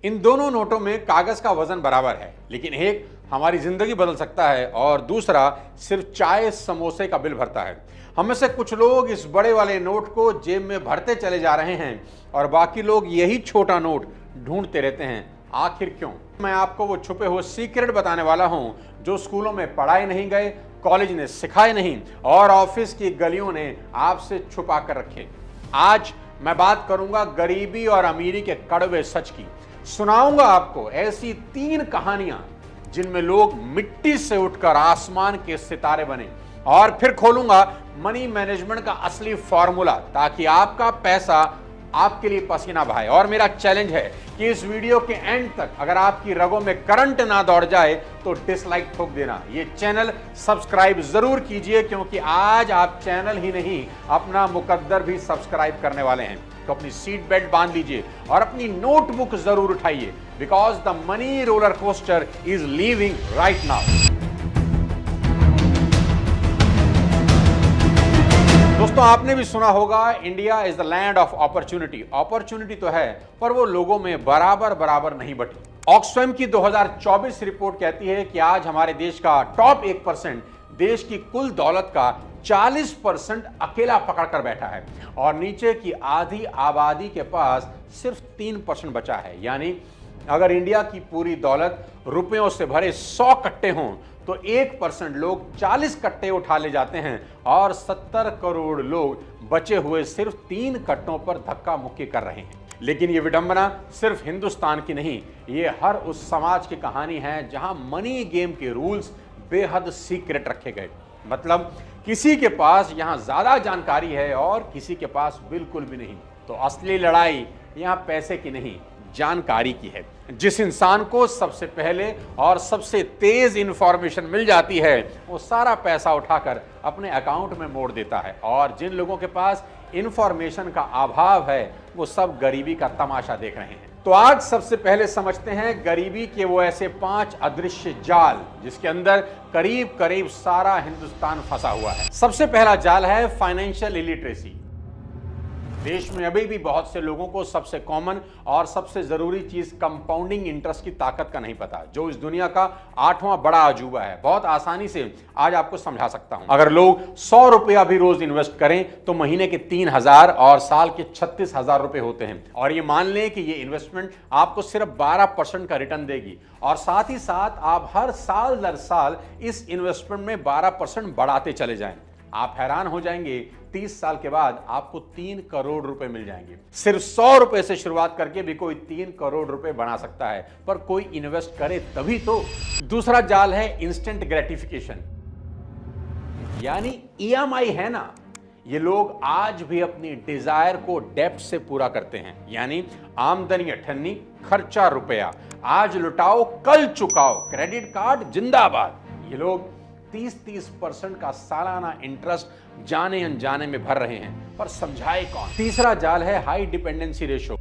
इन दोनों नोटों में कागज का वजन बराबर है, लेकिन एक हमारी जिंदगी बदल सकता है और दूसरा सिर्फ चाय समोसे का बिल भरता है। हम में से कुछ लोग इस बड़े वाले नोट को जेब में भरते चले जा रहे हैं और बाकी लोग यही छोटा नोट ढूंढते रहते हैं। आखिर क्यों? मैं आपको वो छुपे हुए सीक्रेट बताने वाला हूं जो स्कूलों में पढ़ाए नहीं गए, कॉलेज ने सिखाए नहीं और ऑफिस की गलियों ने आपसे छुपा कर रखे। आज मैं बात करूंगा गरीबी और अमीरी के कड़वे सच की। सुनाऊंगा आपको ऐसी 3 कहानियां जिनमें लोग मिट्टी से उठकर आसमान के सितारे बने, और फिर खोलूंगा मनी मैनेजमेंट का असली फॉर्मूला ताकि आपका पैसा आपके लिए पसीना बहाए। और मेरा चैलेंज है कि इस वीडियो के एंड तक अगर आपकी रगों में करंट ना दौड़ जाए तो डिसलाइक ठोक देना। ये चैनल सब्सक्राइब जरूर कीजिए, क्योंकि आज आप चैनल ही नहीं अपना मुकद्दर भी सब्सक्राइब करने वाले हैं। तो अपनी सीट बेल्ट बांध लीजिए और अपनी नोटबुक जरूर उठाइए, because the money roller coaster is leaving right now. दोस्तों, आपने भी सुना होगा India is the land of opportunity. Opportunity तो है, पर वो लोगों में बराबर नहीं बटी। ऑक्सफैम की 2024 रिपोर्ट कहती है कि आज हमारे देश का टॉप 1% देश की कुल दौलत का 40% अकेला पकड़ कर बैठा है और नीचे की आधी आबादी के पास सिर्फ 3% बचा है। यानी अगर इंडिया की पूरी दौलत रुपयों से भरे 100 कट्टे हों तो 1% लोग 40 कट्टे उठा ले जाते हैं और 70 करोड़ लोग बचे हुए सिर्फ 3 कट्टों पर धक्का मुक्की कर रहे हैं। लेकिन ये विडंबना सिर्फ हिंदुस्तान की नहीं, ये हर उस समाज की कहानी है जहां मनी गेम के रूल्स बेहद सीक्रेट रखे गए। मतलब किसी के पास यहां ज्यादा जानकारी है और किसी के पास बिल्कुल भी नहीं। तो असली लड़ाई यहां पैसे की नहीं, जानकारी की है। जिस इंसान को सबसे पहले और सबसे तेज इंफॉर्मेशन मिल जाती है वो सारा पैसा उठाकर अपने अकाउंट में मोड़ देता है, और जिन लोगों के पास इंफॉर्मेशन का अभाव है वो सब गरीबी का तमाशा देख रहे हैं। तो आज सबसे पहले समझते हैं गरीबी के वो ऐसे 5 अदृश्य जाल जिसके अंदर करीब करीब सारा हिंदुस्तान फंसा हुआ है। सबसे पहला जाल है फाइनेंशियल इलिटरेसी। देश में अभी भी बहुत से लोगों को सबसे कॉमन और सबसे जरूरी चीज कंपाउंडिंग इंटरेस्ट की ताकत का नहीं पता, जो इस दुनिया का 8वां बड़ा अजूबा है। बहुत आसानी से आज आपको समझा सकता हूं। अगर लोग 100 रुपया भी रोज इन्वेस्ट करें तो महीने के 3,000 और साल के 36,000 रुपए होते हैं। और ये मान लें कि ये इन्वेस्टमेंट आपको सिर्फ 12% का रिटर्न देगी, और साथ ही साथ आप हर साल दर साल इस इन्वेस्टमेंट में 12% बढ़ाते चले जाएं। आप हैरान हो जाएंगे, 30 साल के बाद आपको 3 करोड़ रुपए मिल जाएंगे। सिर्फ 100 रुपए से शुरुआत करके भी कोई 3 करोड़ रुपए बना सकता है, पर कोई इन्वेस्ट करे तभी तो। दूसरा जाल है इंस्टेंट ग्रेटिफिकेशन, यानी EMI है ना। ये लोग आज भी अपनी डिजायर को डेप्थ से पूरा करते हैं, यानी आमदनी अठन्नी, खर्चा रुपया, आज लुटाओ कल चुकाओ, क्रेडिट कार्ड जिंदाबाद। ये लोग 30% का सालाना इंटरेस्ट जाने अनजाने में भर रहे हैं, पर समझाए कौन। तीसरा जाल है हाई डिपेंडेंसी रेशो।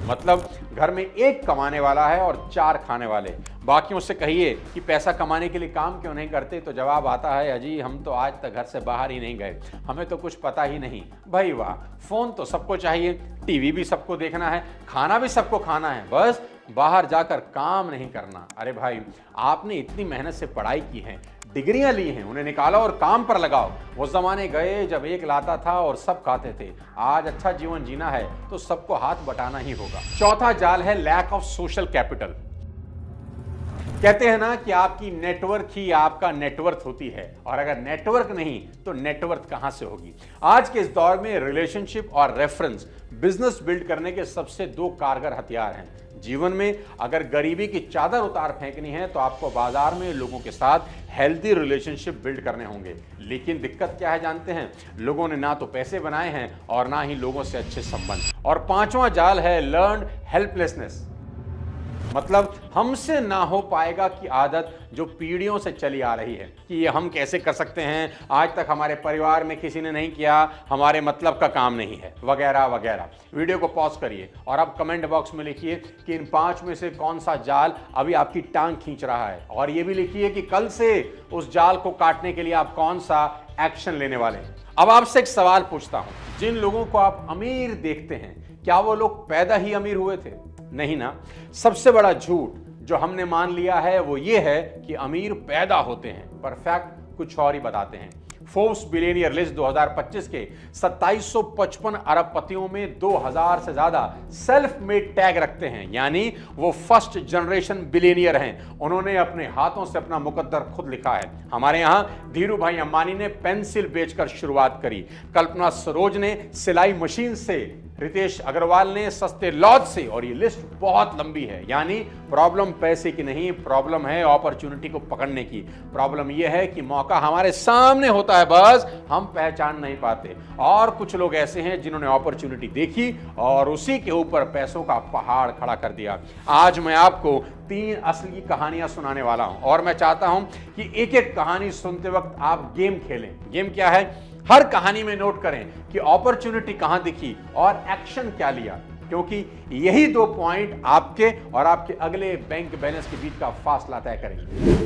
मतलब घर में 1 कमाने वाला है और 4 खाने वाले। बाकियों से कहिए कि पैसा कमाने के लिए काम क्यों नहीं करते, तो जवाब आता है, अजी हम तो आज तक घर से बाहर ही नहीं गए, हमें तो कुछ पता ही नहीं। भाई वाह, फोन तो सबको चाहिए, टीवी भी सबको देखना है, खाना भी सबको खाना है, बस बाहर जाकर काम नहीं करना। अरे भाई, आपने इतनी मेहनत से पढ़ाई की है, डिग्रियां ली हैं, उन्हें निकालो और काम पर लगाओ। वो जमाने गए जब एक लाता था और सब खाते थे। आज अच्छा जीवन जीना है तो सबको हाथ बटाना ही होगा। चौथा जाल है लैक ऑफ सोशल कैपिटल। कहते हैं ना कि आपकी नेटवर्क ही आपका नेटवर्थ होती है, और अगर नेटवर्क नहीं तो नेटवर्थ कहां से होगी। आज के इस दौर में रिलेशनशिप और रेफरेंस बिजनेस बिल्ड करने के सबसे 2 कारगर हथियार हैं। जीवन में अगर गरीबी की चादर उतार फेंकनी है तो आपको बाजार में लोगों के साथ हेल्दी रिलेशनशिप बिल्ड करने होंगे। लेकिन दिक्कत क्या है जानते हैं? लोगों ने ना तो पैसे बनाए हैं और ना ही लोगों से अच्छे संबंध। और 5वां जाल है लर्न्ड हेल्पलेसनेस। मतलब हमसे ना हो पाएगा की आदत जो पीढ़ियों से चली आ रही है कि ये हम कैसे कर सकते हैं, आज तक हमारे परिवार में किसी ने नहीं किया, हमारे मतलब का काम नहीं है, वगैरह वगैरह। वीडियो को पॉज करिए और आप कमेंट बॉक्स में लिखिए कि इन 5 में से कौन सा जाल अभी आपकी टांग खींच रहा है, और ये भी लिखिए कि कल से उस जाल को काटने के लिए आप कौन सा एक्शन लेने वाले हैं। अब आपसे एक सवाल पूछता हूं, जिन लोगों को आप अमीर देखते हैं क्या वो लोग पैदा ही अमीर हुए थे? नहीं ना। सबसे बड़ा झूठ जो हमने मान लिया है वो ये है कि अमीर पैदा होते हैं, पर फैक्ट कुछ और ही बताते हैं। फोर्ब्स बिलियनियर लिस्ट 2025 के 2755 अरबपतियों में 2000 से ज्यादा सेल्फ मेड टैग रखते हैं, यानी वो फर्स्ट जनरेशन बिलियनियर हैं। उन्होंने अपने हाथों से अपना मुकद्दर खुद लिखा है। हमारे यहां धीरू भाई अंबानी ने पेंसिल बेचकर शुरुआत करी, कल्पना सरोज ने सिलाई मशीन से, रितेश अग्रवाल ने सस्ते लॉज से, और ये लिस्ट बहुत लंबी है। यानी प्रॉब्लम पैसे की नहीं, प्रॉब्लम है अपॉर्चुनिटी को पकड़ने की। प्रॉब्लम यह है कि मौका हमारे सामने होता है, बस हम पहचान नहीं पाते। और कुछ लोग ऐसे हैं जिन्होंने अपॉर्चुनिटी देखी और उसी के ऊपर पैसों का पहाड़ खड़ा कर दिया। आज मैं आपको 3 असली कहानियां सुनाने वाला हूं और मैं चाहता हूं कि एक एक कहानी सुनते वक्त आप गेम खेलें। गेम क्या है? हर कहानी में नोट करें कि अपॉर्चुनिटी कहां दिखी और एक्शन क्या लिया, क्योंकि यही 2 पॉइंट आपके और आपके अगले बैंक बैलेंस के बीच का फासला तय करेंगे।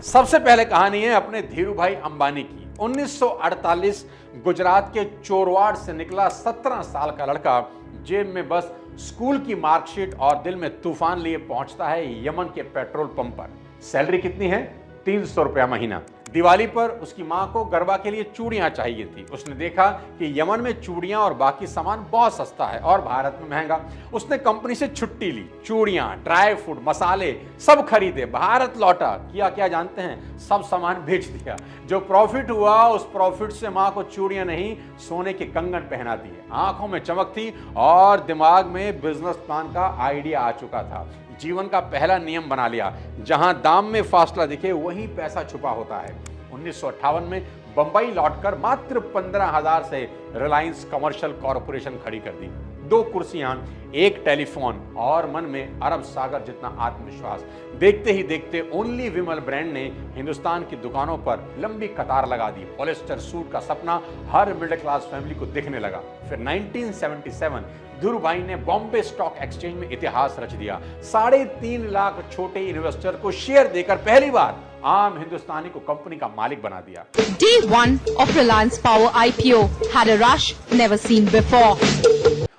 सबसे पहले कहानी है अपने धीरू भाई अंबानी की। 1948 गुजरात के चोरवाड़ से निकला 17 साल का लड़का जेब में बस स्कूल की मार्कशीट और दिल में तूफान लिए पहुंचता है यमन के पेट्रोल पंप पर। सैलरी कितनी है? 300 रुपया महीना। दिवाली पर उसकी मां को गरबा के लिए चूड़ियां चाहिए थी। उसने देखा कि यमन में चूड़ियां और बाकी सामान बहुत सस्ता है और भारत में महंगा। उसने कंपनी से छुट्टी ली, चूड़ियां, ड्राई फ्रूट, मसाले सब खरीदे, भारत लौटा। किया क्या जानते हैं? सब सामान बेच दिया। जो प्रॉफिट हुआ उस प्रॉफिट से मां को चूड़ियां नहीं, सोने के कंगन पहना दिए। आंखों में चमक थी और दिमाग में बिजनेस प्लान का आइडिया आ चुका था। जीवन का पहला नियम बना लिया, जहां दाम में फासला दिखे वहीं पैसा छुपा होता है। 1958 में बंबई लौटकर मात्र 15,000 से रिलायंस कमर्शियल कॉरपोरेशन खड़ी कर दी। 2 कुर्सियां, 1 टेलीफोन और मन में अरब सागर जितना आत्मविश्वास। देखते ही देखते ओनली विमल ब्रांड ने हिंदुस्तान की दुकानों पर लंबी कतार लगा दी। पॉलिस्टर सूट का सपना हर मिडिल क्लास फैमिली को दिखने लगा। फिर 1977 धीरू भाई ने बॉम्बे स्टॉक एक्सचेंज में इतिहास रच दिया। 3.5 लाख छोटे इन्वेस्टर को शेयर देकर पहली बार आम हिंदुस्तानी को कंपनी का मालिक बना दिया। Day 1 of Reliance Power IPO had a rush never seen before.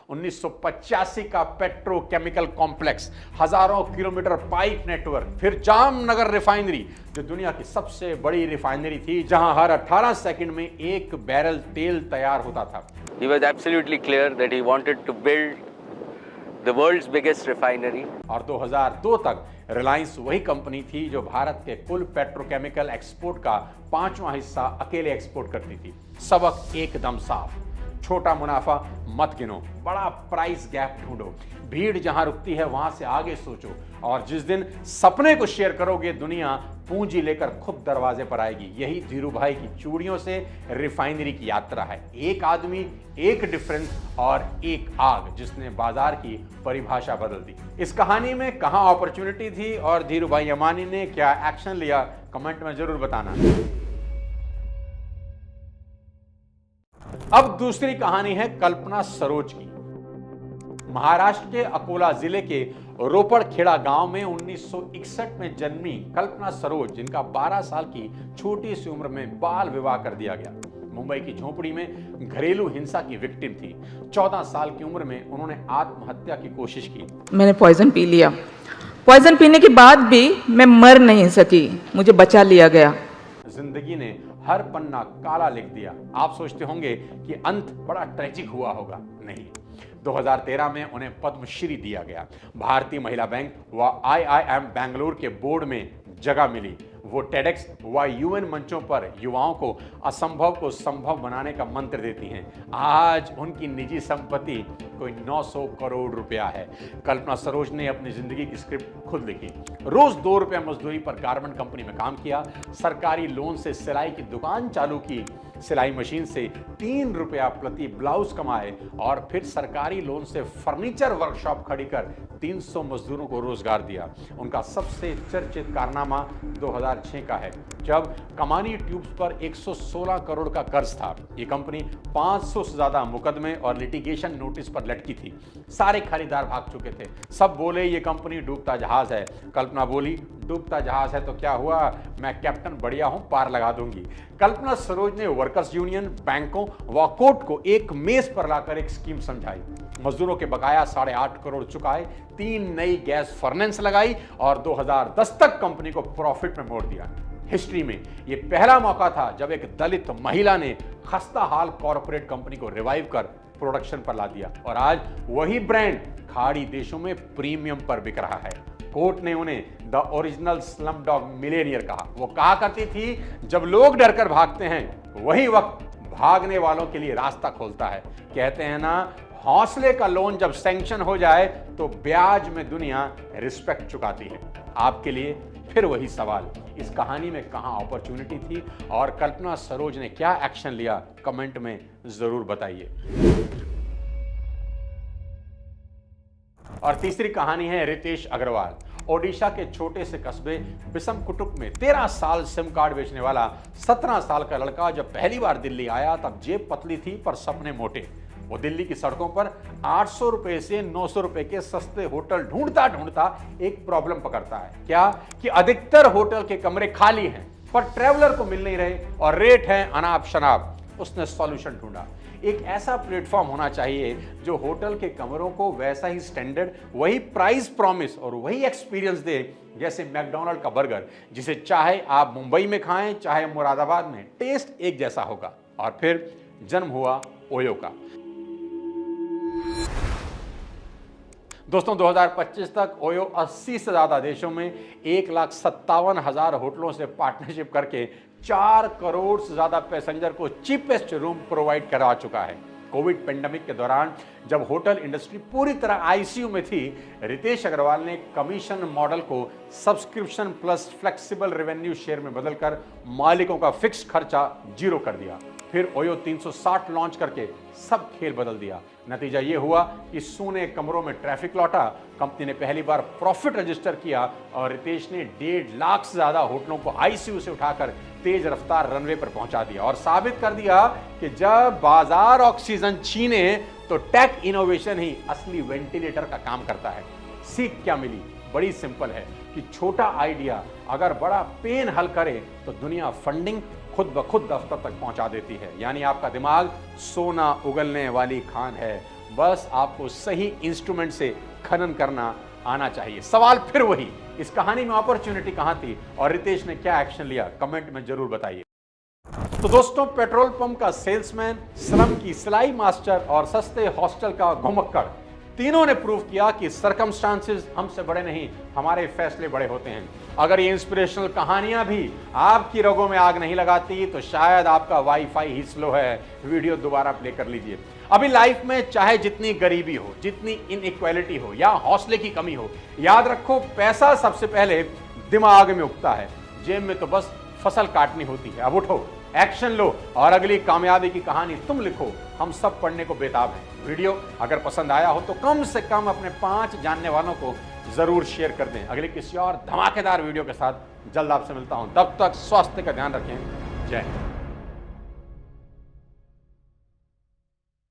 1985 का पेट्रोकेमिकल कॉम्प्लेक्स, हजारों किलोमीटर पाइप नेटवर्क, फिर जामनगर रिफाइनरी जो दुनिया की सबसे बड़ी रिफाइनरी थी, जहां हर 18 सेकंड में 1 बैरल तेल तैयार होता था। He was absolutely clear that he wanted to build the world's biggest refinery. और 2002 तक रिलायंस वही कंपनी थी जो भारत के कुल पेट्रोकेमिकल एक्सपोर्ट का 5वां हिस्सा अकेले एक्सपोर्ट करती थी। सबक एकदम साफ, छोटा मुनाफा मत गिनो, बड़ा प्राइस गैप ढूंढो, भीड़ जहां रुकती है वहां से आगे सोचो, और जिस दिन सपने को शेयर करोगे दुनिया पूंजी लेकर खुद दरवाजे पर आएगी। यही धीरू भाई की चूड़ियों से रिफाइनरी की यात्रा है। एक आदमी, एक डिफरेंस और एक आग जिसने बाजार की परिभाषा बदल दी। इस कहानी में कहां अपॉर्चुनिटी थी और धीरू भाई अंबानी ने क्या एक्शन लिया, कमेंट में जरूर बताना। अब दूसरी कहानी है कल्पना सरोज की। महाराष्ट्र के अकोला जिले के रोपड़खेड़ा गांव में 1961 में जन्मी कल्पना सरोज, जिनका 12 साल की छोटी सी उम्र में बाल विवाह कर दिया गया। मुंबई की झोपड़ी में घरेलू हिंसा की विक्टिम थी। 14 साल की उम्र में उन्होंने आत्महत्या की कोशिश की। मैंने पॉइजन पी लिया। पॉइजन पीने के बाद भी मैं मर नहीं सकी, मुझे बचा लिया गया। जिंदगी ने हर पन्ना काला लिख दिया। आप सोचते होंगे कि अंत बड़ा ट्रेजिक हुआ होगा, नहीं। 2013 में उन्हें पद्मश्री दिया गया। भारतीय महिला बैंक व IIM बेंगलुरु के बोर्ड में जगह मिली। वो टेडेक्स व UN मंचों पर युवाओं को असंभव को संभव बनाने का मंत्र देती हैं। आज उनकी निजी संपत्ति कोई 900 करोड़ रुपया है। कल्पना सरोज ने अपनी जिंदगी की स्क्रिप्ट खुद लिखी। रोज 2 रुपया मजदूरी पर गारमेंट कंपनी में काम किया। सरकारी लोन से सिलाई की दुकान चालू की। सिलाई मशीन से 3 रुपया प्रति ब्लाउज कमाए और फिर सरकारी लोन से फर्नीचर वर्कशॉप खड़ी कर 300 मजदूरों को रोजगार दिया। उनका सबसे चर्चित कारनामा 2006 का है। जब कमानी ट्यूब्स पर 116 करोड़ का कर्ज था। ये कंपनी 500 से ज्यादा मुकदमे और लिटिगेशन नोटिस पर लटकी थी। सारे खरीदार भाग चुके थे। सब बोले ये कंपनी डूबता जहाज है। कल्पना बोली डूबता जहाज है तो क्या हुआ, मैं कैप्टन बढ़िया हूं, पार लगा दूंगी। कल्पना सरोज ने वर्कर्स यूनियन, बैंकों व कोर्ट को एक मेज पर लाकर एक स्कीम समझाई। मजदूरों के बकाया 8.5 करोड़ चुकाए, 3 नई गैस फर्नेस लगाई और 2010 तक कंपनी को प्रॉफिट में मोड़ दिया। हिस्ट्री में यह पहला मौका था जब एक दलित महिला ने खस्ता हाल कॉर्पोरेट कंपनी को रिवाइव कर प्रोडक्शन पर ला दिया और आज वही ब्रांड खाड़ी देशों में प्रीमियम पर बिक रहा है। कोर्ट ने उन्हें द ओरिजिनल स्लमडॉग मिलेनियर कहा। वो कहा करती थी जब लोग डरकर भागते हैं वही वक्त भागने वालों के लिए रास्ता खोलता है। कहते हैं ना, हौसले का लोन जब सैंक्शन हो जाए तो ब्याज में दुनिया रिस्पेक्ट चुकाती है। आपके लिए फिर वही सवाल, इस कहानी में कहां अपॉर्चुनिटी थी और कल्पना सरोज ने क्या एक्शन लिया, कमेंट में जरूर बताइए। और तीसरी कहानी है रितेश अग्रवाल। ओडिशा के छोटे से कस्बे बिसमकुटुक में 13 साल सिम कार्ड बेचने वाला 17 साल का लड़का जब पहली बार दिल्ली आया तब जेब पतली थी पर सपने मोटे। वो दिल्ली की सड़कों पर 800 रुपए से 900 रुपए के सस्ते होटल ढूंढता ढूंढता एक प्रॉब्लम पकड़ता है। क्या कि अधिकतर होटल के कमरे खाली हैं पर ट्रैवलर को मिल नहीं रहे और रेट है अनाप शनाप। उसने सॉल्यूशन ढूंढा। एक ऐसा प्लेटफॉर्म होना चाहिए जो होटल के कमरों को वैसा ही स्टैंडर्ड, वही प्राइस प्रॉमिस और वही एक्सपीरियंस दे जैसे मैकडॉनल्ड का बर्गर, जिसे चाहे आप मुंबई में खाएं चाहे मुरादाबाद में, टेस्ट एक जैसा होगा। और फिर जन्म हुआ ओयो का। दोस्तों 2025 तक ओयो 80 से ज्यादा देशों में 1,57,000 होटलों से पार्टनरशिप करके 4 करोड़ से ज्यादा पैसेंजर को चीपेस्ट रूम प्रोवाइड करा चुका है। कोविड पेंडेमिक के दौरान जब होटल इंडस्ट्री पूरी तरह आईसीयू में थी, रितेश अग्रवाल ने कमीशन मॉडल को subscription plus flexible revenue share में बदलकर मालिकों का फिक्स खर्चा 0 कर दिया। फिर ओयो 360 लॉन्च करके सब खेल बदल दिया। नतीजा यह हुआ कि सूने कमरों में ट्रैफिक लौटा, कंपनी ने पहली बार प्रॉफिट रजिस्टर किया और रितेश ने 1.5 लाख से ज्यादा होटलों को आईसीयू से उठाकर तेज रफ्तार रनवे पर पहुंचा दिया और साबित कर दिया कि जब बाजार ऑक्सीजन छीने तो टेक इनोवेशन ही असली वेंटिलेटर का काम करता है। सीख क्या मिली? बड़ी सिंपल है कि छोटा आइडिया अगर बड़ा पेन हल करे तो दुनिया फंडिंग खुद ब खुद दफ्तर तक पहुंचा देती है। यानी आपका दिमाग सोना उगलने वाली खान है, बस आपको सही इंस्ट्रूमेंट से खनन करना आना चाहिए। सवाल फिर वही, इस कहानी में अपॉर्चुनिटी कहां थी और रितेश ने क्या एक्शन लिया, कमेंट में जरूर बताइए। तो दोस्तों, पेट्रोल पंप का सेल्समैन, स्लम की सिलाई मास्टर और सस्ते हॉस्टल का घुमक्कड़, तीनों ने प्रूव किया कि सर्कमस्टांसेस हमसे बड़े नहीं, हमारे फैसले बड़े होते हैं। अगर ये इंस्पिरेशनल कहानियां भी आपकी रगों में आग नहीं लगाती तो शायद आपका वाईफाई ही स्लो है। वीडियो दोबारा प्ले कर लीजिए। अभी लाइफ में चाहे जितनी गरीबी हो, जितनी इनइक्वालिटी हो या हौसले की कमी हो, याद रखो पैसा सबसे पहले दिमाग में उगता है, जेब में तो बस फसल काटनी होती है। अब उठो, एक्शन लो और अगली कामयाबी की कहानी तुम लिखो। हम सब पढ़ने को बेताब हैं। वीडियो अगर पसंद आया हो तो कम से कम अपने 5 जानने वालों को जरूर शेयर कर दें। अगले किसी और धमाकेदार वीडियो के साथ जल्द आपसे मिलता हूं। तब तक स्वास्थ्य का ध्यान रखें। जय हिंद।